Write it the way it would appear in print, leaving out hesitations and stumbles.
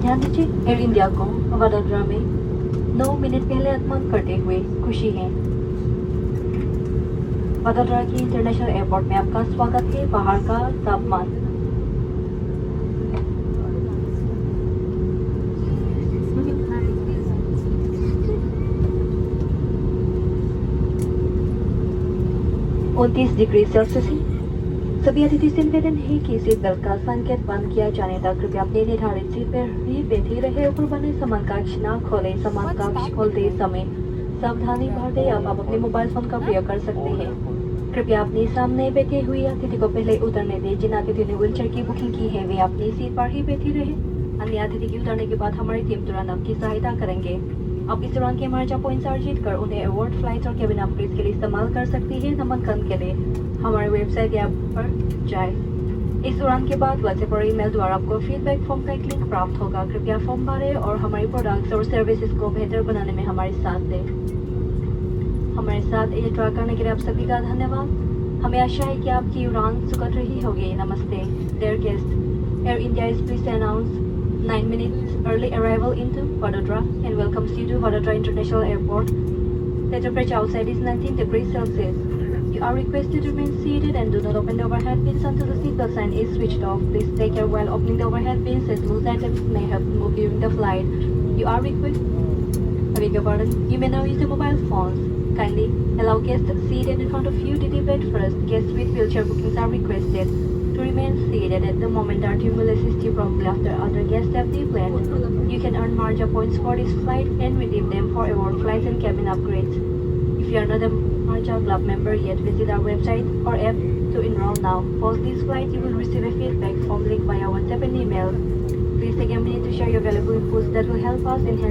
ध्यान दीजिए, air India को वडोदरा में 9 मिनट पहले आगमन करते हुए खुशी है। वडोदरा की इंटरनेशनल एयरपोर्ट में आपका स्वागत है। बाहर का तापमान 29 डिग्री सेल्सियस है। सभी अतिथि से निवेदन है कि सीट बेल्ट का संकेत बंद किया जाने तक कृपया अपने निर्धारित सीट पर ही बैठे रहे। ऊपर बने सामान कक्ष न खोले। सामान कक्ष खोलते समय सावधानी बरतें। आप अपने मोबाइल फोन का प्रयोग कर सकते हैं। कृपया अपने सामने बैठे हुए अतिथि को पहले उतरने दें। जिन अतिथि ने व्हीलचेयर की बुकिंग की है वे अपनी सीट पर ही बैठे रहे। अन्य अतिथि के उतरने के बाद हमारी टीम तुरंत आपकी सहायता करेंगे। आप इस दौरान के मार्जा पॉइंट्स अर्जित कर उन्हें अवार्ड, फ्लाइट्स और केबिन अपग्रेड के लिए इस्तेमाल कर सकती है। नामांकन के लिए हमारे वेबसाइट या पर जाए। इस दौरान के बाद व्हाट्सएप और ईमेल द्वारा आपको फीडबैक फॉर्म का एक लिंक प्राप्त होगा। कृपया फॉर्म भरें और हमारी प्रोडक्ट्स और सर्विसेज को बेहतर बनाने में हमारे साथ दें। हमारे साथ यात्रा करने के लिए आप सभी का धन्यवाद। हमें आशा है कि आपकी उड़ान सुखद रही होगी। नमस्ते dear guest, air India is please announce 9 minutes early arrival into Vadodara and welcomes you to Vadodara International Airport. The temperature outside is 19 degrees Celsius. You are requested to remain seated and do not open the overhead bins until the seatbelt sign is switched off. Please take care while opening the overhead bins as loose items may have moved during the flight. You are requested. I beg your pardon. You may now use the mobile phones. Kindly allow guests seated in front of you to debate first. Guests with wheelchair bookings are requested to remain seated at the moment. Our team will assist you promptly after other guests have deplanned. You can earn Marja points for this flight and redeem them for award, flights and cabin upgrades. If you are not a Marja Club member yet, visit our website or app to enroll now. Post this flight, you will receive a feedback form link via WhatsApp and email. Please take a minute to share your valuable inputs that will help us enhance